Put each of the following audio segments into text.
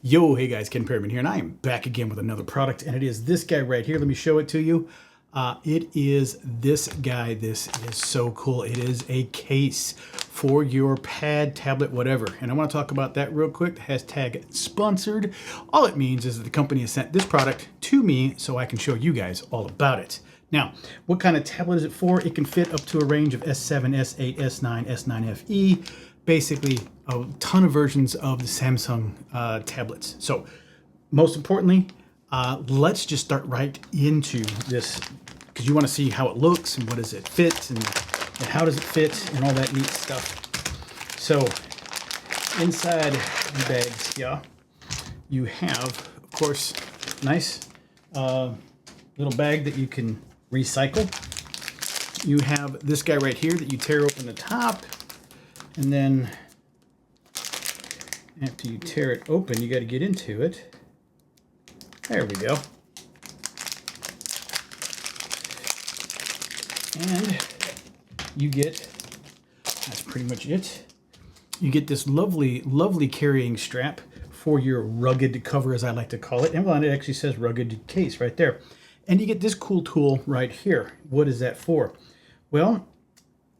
Yo, hey guys, Ken Perryman here, and I am back again with another product, and it is this guy right here. Let me show it to you. It is this guy. This is so cool. It is a case for your pad, tablet, whatever. And I want to talk about that real quick. The hashtag sponsored. All it means is that the company has sent this product to me so I can show you guys all about it. Now, what kind of tablet is it for? It can fit up to a range of S7, S8, S9, S9 FE. Basically a ton of versions of the Samsung tablets. So most importantly, let's just start right into this, because you want to see how it looks and what does it fit and how does it fit and all that neat stuff. So inside the bags, yeah, you have, of course, nice little bag that you can recycle. You have this guy right here that you tear open the top. And then after you tear it open, you got to get into it. There we go. And you get, that's pretty much it. You get this lovely, lovely carrying strap for your rugged cover, as I like to call it. And well, it actually says rugged case right there. And you get this cool tool right here. What is that for? Well,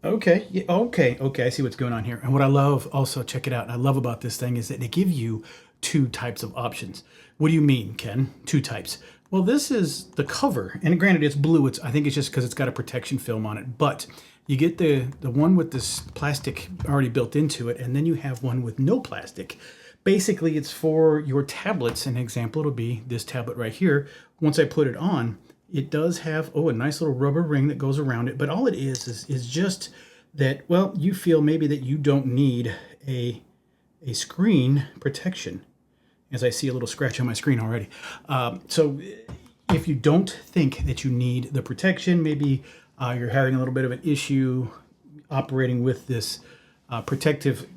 okay, yeah, okay, I see what's going on here. And what I love, also, check it out, I love about this thing is that they give you two types of options. What do you mean, Ken? Two types. Well, this is the cover, and granted it's blue. I think it's just because it's got a protection film on it, but you get the one with this plastic already built into it, and then you have one with no plastic. Basically, it's for your tablets. An example, it'll be this tablet right here. Once I put it on, it does have, a nice little rubber ring that goes around it. But all it is just that, well, you feel maybe that you don't need a screen protection. As I see a little scratch on my screen already. So if you don't think that you need the protection, maybe you're having a little bit of an issue operating with this protective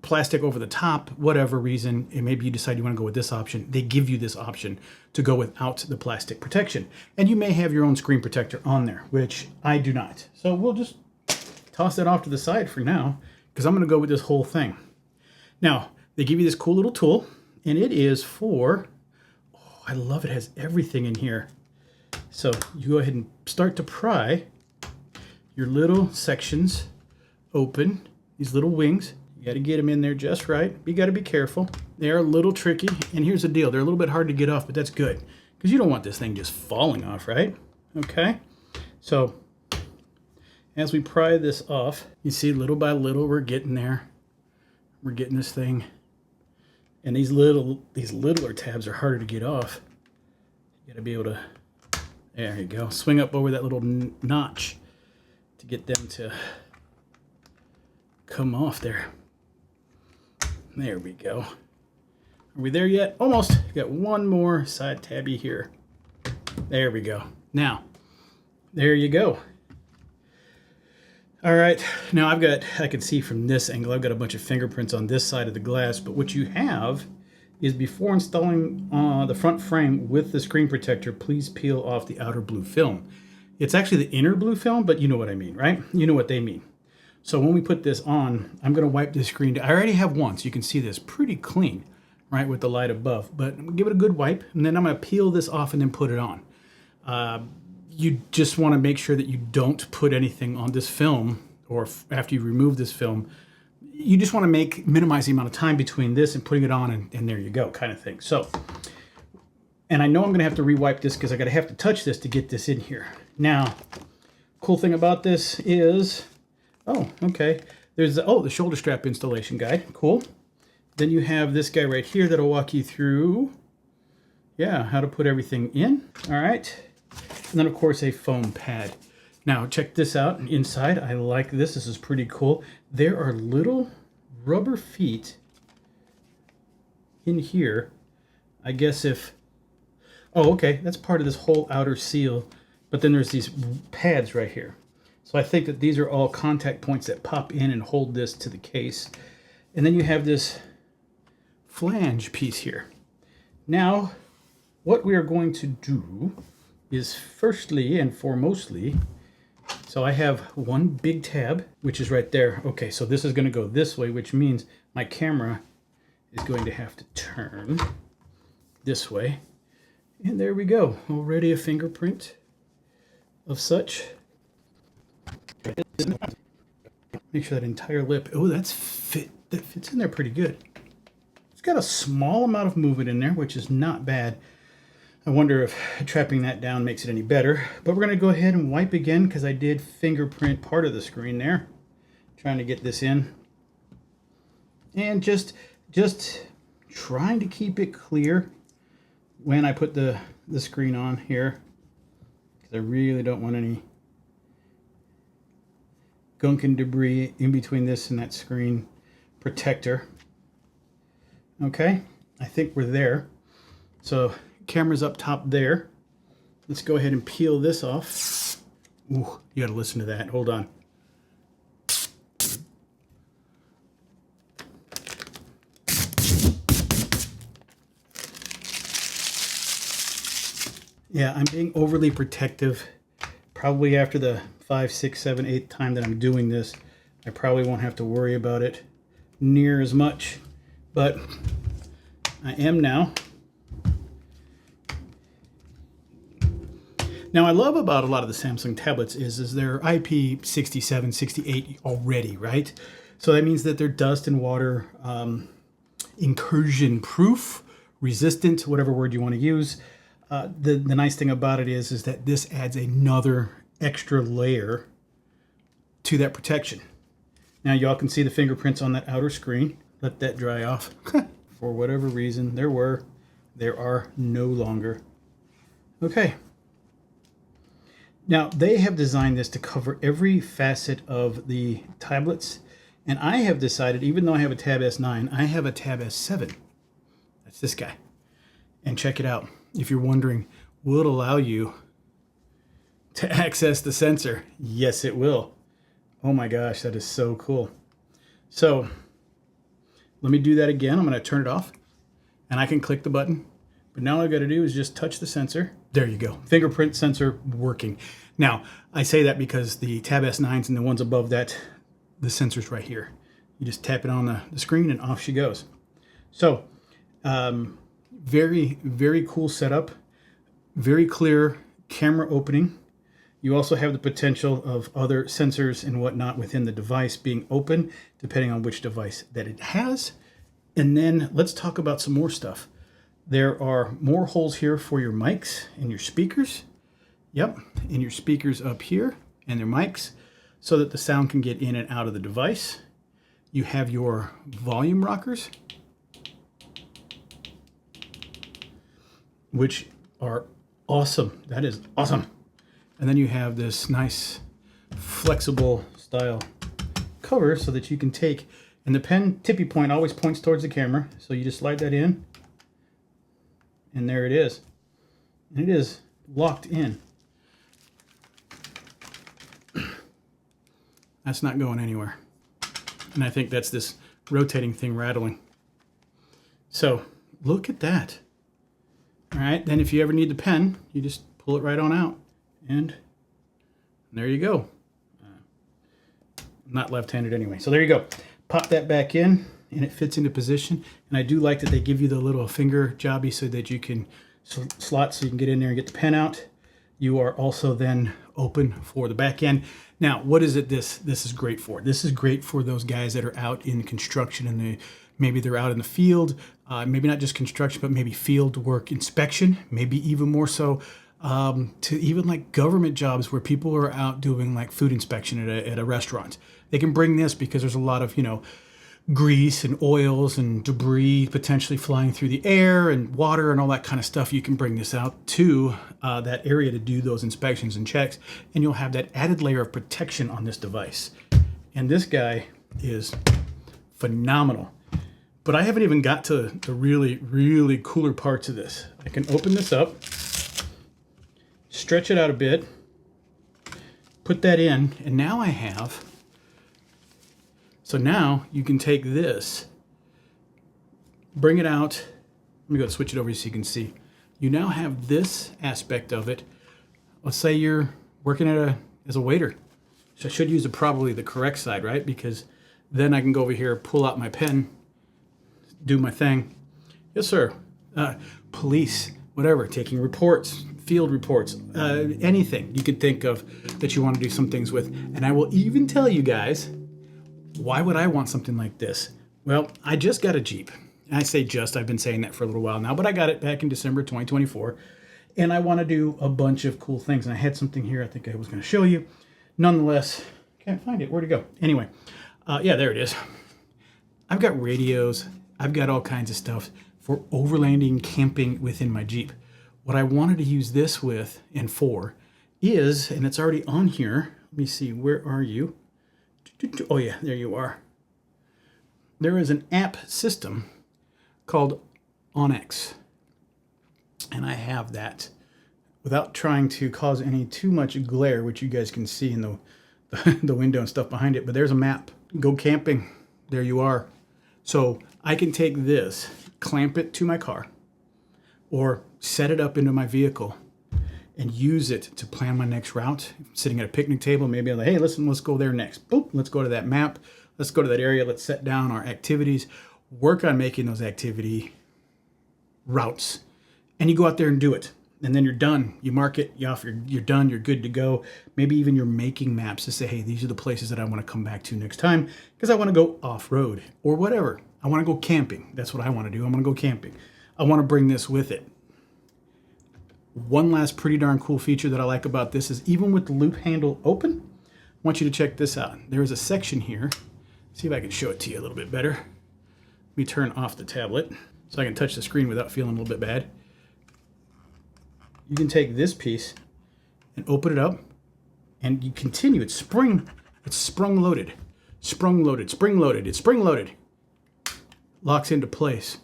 plastic over the top, whatever reason, and maybe you decide you want to go with this option, they give you this option to go without the plastic protection. And you may have your own screen protector on there, which I do not. So we'll just toss that off to the side for now, because I'm going to go with this whole thing. Now, they give you this cool little tool, and it is for, I love it, has everything in here. So you go ahead and start to pry your little sections open, these little wings. You got to get them in there just right. You got to be careful. They're a little tricky. And here's the deal. They're a little bit hard to get off, but that's good, because you don't want this thing just falling off, right? Okay. So as we pry this off, you see little by little we're getting there. We're getting this thing. And these littler tabs are harder to get off. You got to be able to, there you go, swing up over that little notch to get them to come off there. There we go. Are we there yet? Almost. Got one more side tabby here. There we go. Now, there you go. All right. Now I can see from this angle, I've got a bunch of fingerprints on this side of the glass, but what you have is, before installing the front frame with the screen protector, please peel off the outer blue film. It's actually the inner blue film, but you know what I mean, right? You know what they mean. So when we put this on, I'm going to wipe this screen. I already have one, so you can see this pretty clean, right, with the light above. But I'm going to give it a good wipe, and then I'm going to peel this off and then put it on. You just want to make sure that you don't put anything on this film, or after you remove this film. You just want to minimize the amount of time between this and putting it on, and there you go, kind of thing. So, and I know I'm going to have to re-wipe this because I got to have to touch this to get this in here. Now, cool thing about this is, okay, there's the shoulder strap installation guide. Cool. Then you have this guy right here that'll walk you through, how to put everything in. All right. And then, of course, a foam pad. Now, check this out. Inside, I like this. This is pretty cool. There are little rubber feet in here. I guess okay, that's part of this whole outer seal. But then there's these pads right here. So I think that these are all contact points that pop in and hold this to the case. And then you have this flange piece here. Now, what we are going to do is, firstly and foremostly, so I have one big tab, which is right there. Okay, so this is going to go this way, which means my camera is going to have to turn. this way. And there we go. Already a fingerprint of such. Make sure that entire lip, oh, that fits in there pretty good. It's got a small amount of movement in there, which is not bad. I wonder if trapping that down makes it any better. But we're going to go ahead and wipe again because I did fingerprint part of the screen there. Trying to get this in. And just trying to keep it clear when I put the screen on here. Because I really don't want any gunk and debris in between this and that screen protector. Okay, I think we're there. So camera's up top there. Let's go ahead and peel this off. Ooh, you gotta listen to that. Hold on. Yeah, I'm being overly protective. Probably after the 5, 6, 7, 8th time that I'm doing this, I probably won't have to worry about it near as much. But I am now. Now, I love about a lot of the Samsung tablets is they're IP67, 68 already, right? So that means that they're dust and water incursion proof, resistant, whatever word you want to use. The nice thing about it is that this adds another extra layer to that protection. Now, y'all can see the fingerprints on that outer screen. Let that dry off. For whatever reason, there are no longer. Okay. Now, they have designed this to cover every facet of the tablets. And I have decided, even though I have a Tab S9, I have a Tab S7. That's this guy. And check it out. If you're wondering, will it allow you to access the sensor? Yes, it will. Oh my gosh, that is so cool. So let me do that again. I'm going to turn it off and I can click the button. But now all I got to do is just touch the sensor. There you go. Fingerprint sensor working. Now, I say that because the Tab S9s and the ones above that, the sensor's right here. You just tap it on the screen and off she goes. So, very, very cool setup. Very clear camera opening. You also have the potential of other sensors and whatnot within the device being open, depending on which device that it has. And then let's talk about some more stuff. There are more holes here for your mics and your speakers. Yep, and your speakers up here and their mics so that the sound can get in and out of the device. You have your volume rockers, which are awesome. That is awesome. And then you have this nice flexible style cover so that you can take, and the pen tippy point always points towards the camera. So you just slide that in and there it is. And it is locked in. That's not going anywhere. And I think that's this rotating thing rattling. So look at that. All right, then if you ever need the pen, you just pull it right on out. And there you go. I'm not left-handed anyway. So there you go. Pop that back in and it fits into position. And I do like that they give you the little finger jobby so that you can slot so you can get in there and get the pen out. You are also then open for the back end. Now, what is it this is great for? This is great for those guys that are out in construction and maybe they're out in the field, maybe not just construction, but maybe field work inspection, maybe even more so to even like government jobs where people are out doing like food inspection at a restaurant. They can bring this because there's a lot of, grease and oils and debris potentially flying through the air and water and all that kind of stuff. You can bring this out to that area to do those inspections and checks, and you'll have that added layer of protection on this device. And this guy is phenomenal. But I haven't even got to the really, really cooler parts of this. I can open this up, stretch it out a bit, put that in, and now I have... So now you can take this, bring it out. Let me go switch it over so you can see. You now have this aspect of it. Let's say you're working as a waiter. So I should use probably the correct side, right? Because then I can go over here, pull out my pen, do my thing. Yes, sir. police, whatever, taking reports, field reports, anything you could think of that you want to do some things with. And I will even tell you guys, why would I want something like this? Well, I just got a Jeep. I say just, I've been saying that for a little while now, but I got it back in December 2024. And I want to do a bunch of cool things. And I had something here I think I was going to show you. Nonetheless, can't find it. Where'd it go? Anyway, yeah, there it is. I've got radios. I've got all kinds of stuff for overlanding, camping within my Jeep. What I wanted to use this with and for is, and it's already on here. Let me see, where are you? Oh yeah, there you are. There is an app system called Onyx. And I have that without trying to cause any too much glare, which you guys can see in the window and stuff behind it. But there's a map. Go camping. There you are. So I can take this, clamp it to my car, or set it up into my vehicle and use it to plan my next route. Sitting at a picnic table, maybe I'm like, hey, listen, let's go there next. Boop, let's go to that map. Let's go to that area. Let's set down our activities. Work on making those activity routes. And you go out there and do it. And then you're done. You mark it, you're done, you're good to go. Maybe even you're making maps to say, hey, these are the places that I want to come back to next time because I want to go off-road or whatever. I want to go camping. That's what I want to do. I want to go camping. I want to bring this with it. One last pretty darn cool feature that I like about this is even with the loop handle open, I want you to check this out. There is a section here. See if I can show it to you a little bit better. Let me turn off the tablet so I can touch the screen without feeling a little bit bad. You can take this piece and open it up and you continue. It's sprung loaded, sprung loaded, spring loaded. It's spring loaded. Locks into place.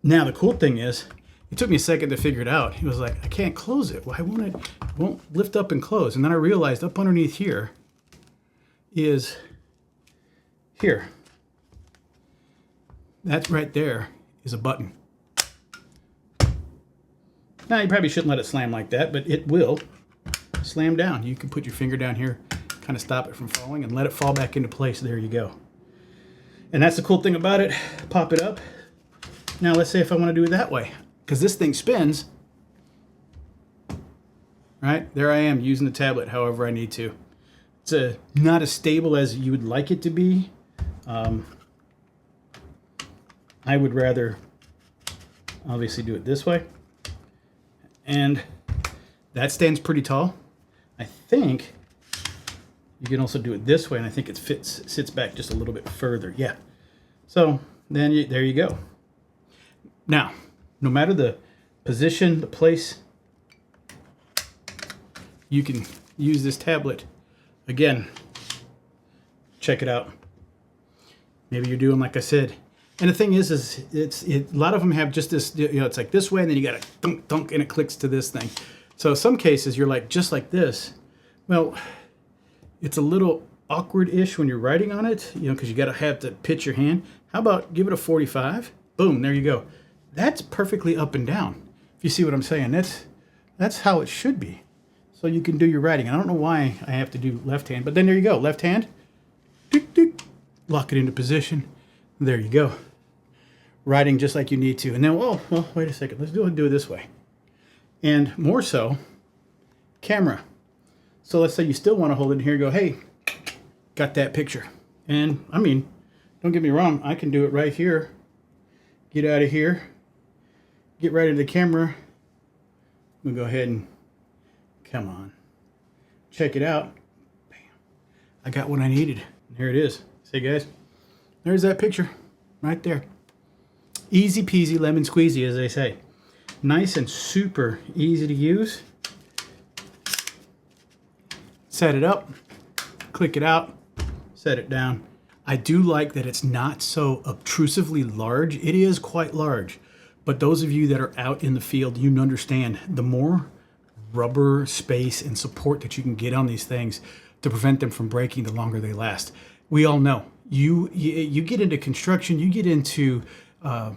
Now the cool thing is, it took me a second to figure it out. It was like, I can't close it. Why won't it? It won't lift up and close. And then I realized up underneath here is here. That right there is a button. Now, you probably shouldn't let it slam like that, but it will slam down. You can put your finger down here, kind of stop it from falling, and let it fall back into place. There you go. And that's the cool thing about it. Pop it up. Now, let's say if I want to do it that way, because this thing spins. Right? There I am using the tablet however I need to. It's not as stable as you would like it to be. I would rather obviously do it this way. And that stands pretty tall. I think you can also do it this way, and I think it sits back just a little bit further. Yeah. So then there you go. Now, no matter the position, the place, you can use this tablet. Again, check it out. Maybe you're doing like I said. And the thing is a lot of them have just this, it's like this way, and then you got to dunk, dunk, and it clicks to this thing. So some cases you're like, just like this. Well, it's a little awkward-ish when you're writing on it, because you got to have to pitch your hand. How about give it a 45? Boom, there you go. That's perfectly up and down. If you see what I'm saying, that's how it should be. So you can do your writing. I don't know why I have to do left hand, but then there you go. Left hand, tick, tick, lock it into position. There you go. Writing just like you need to. And then, well, wait a second. Let's do it this way. And more so, camera. So let's say you still want to hold it in here and go, hey, got that picture. And, I mean, don't get me wrong. I can do it right here. Get out of here. Get right into the camera. We'll go ahead and, come on. Check it out. Bam. I got what I needed. Here it is. See, guys? There's that picture right there. Easy peasy lemon squeezy, as they say. Nice and super easy to use. Set it up, click it out, set it down. I do like that it's not so obtrusively large. It is quite large, but those of you that are out in the field, you understand the more rubber space and support that you can get on these things to prevent them from breaking, the longer they last. We all know. You get into construction, you get into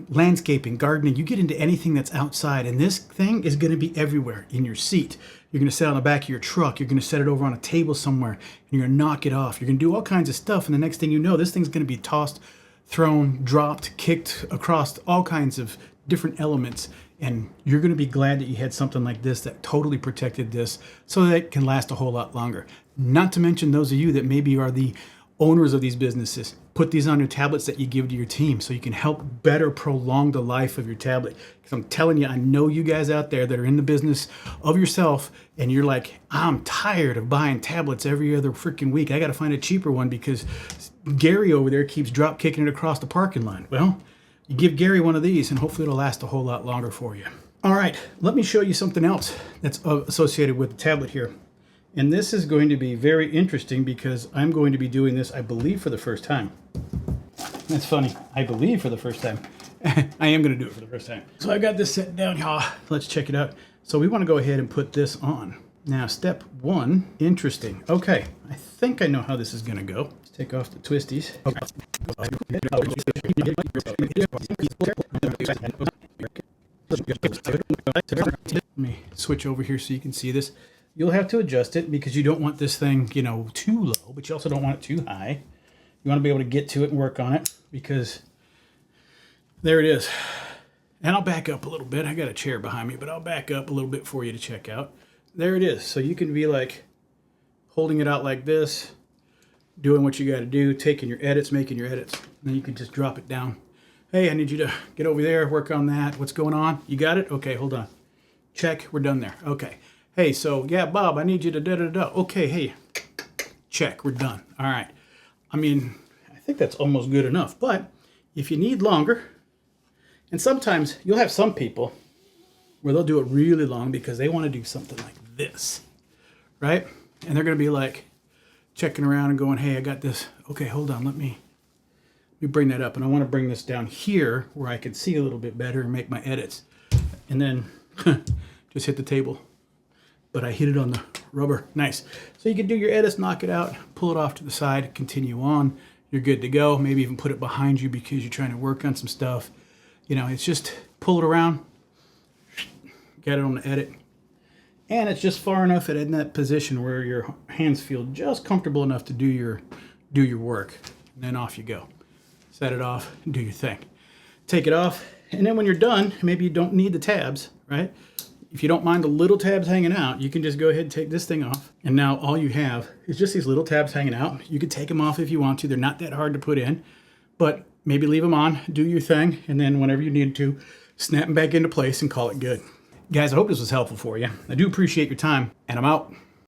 landscaping, gardening, you get into anything that's outside, and this thing is going to be everywhere. In your seat, you're going to set it on the back of your truck, you're going to set it over on a table somewhere, and you're going to knock it off. You're going to do all kinds of stuff, and the next thing you know, this thing's going to be tossed thrown, dropped, kicked across all kinds of different elements. And you're going to be glad that you had something like this that totally protected this so that it can last a whole lot longer. Not to mention those of you that maybe are the owners of these businesses. Put these on your tablets that you give to your team so you can help better prolong the life of your tablet. Because I'm telling you, I know you guys out there that are in the business of yourself and you're like, I'm tired of buying tablets every other freaking week. I got to find a cheaper one because Gary over there keeps drop kicking it across the parking lot. Well, you give Gary one of these and hopefully it'll last a whole lot longer for you. All right, let me show you something else that's associated with the tablet here. And this is going to be very interesting because I'm going to be doing this, I believe, for the first time. That's funny. I believe for the first time. I am going to do it for the first time. So I got this set down here. Let's check it out. So we want to go ahead and put this on. Now, step one, interesting. Okay, I think I know how this is going to go. Let's take off the twisties. Let me switch over here so you can see this. You'll have to adjust it because you don't want this thing, you know, too low, but you also don't want it too high. You want to be able to get to it and work on it because there it is. And I'll back up a little bit. I got a chair behind me, but I'll back up a little bit for you to check out. There it is. So you can be like holding it out like this, doing what you got to do, taking your edits, making your edits. And then you can just drop it down. Hey, I need you to get over there, work on that. What's going on? You got it? Okay, hold on. Check. We're done there. Okay. Hey, so yeah, Bob, I need you to da-da-da. Okay, hey, check. We're done. All right. I mean, I think that's almost good enough. But if you need longer, and sometimes you'll have some people where they'll do it really long because they want to do something like this, right? And they're going to be like checking around and going, hey, I got this. Okay, hold on. Let me bring that up. And I want to bring this down here where I can see a little bit better and make my edits. And then just hit the table. But I hit it on the rubber. Nice. So you can do your edits, knock it out, pull it off to the side, continue on. You're good to go. Maybe even put it behind you because you're trying to work on some stuff. You know, it's just pull it around, get it on the edit. And it's just far enough in that position where your hands feel just comfortable enough to do your work. And then off you go. Set it off, do your thing. Take it off, and then when you're done, maybe you don't need the tabs, right? If you don't mind the little tabs hanging out, you can just go ahead and take this thing off. And now all you have is just these little tabs hanging out. You can take them off if you want to. They're not that hard to put in, but maybe leave them on, do your thing, and then whenever you need to, snap them back into place and call it good. Guys, I hope this was helpful for you. I do appreciate your time, and I'm out.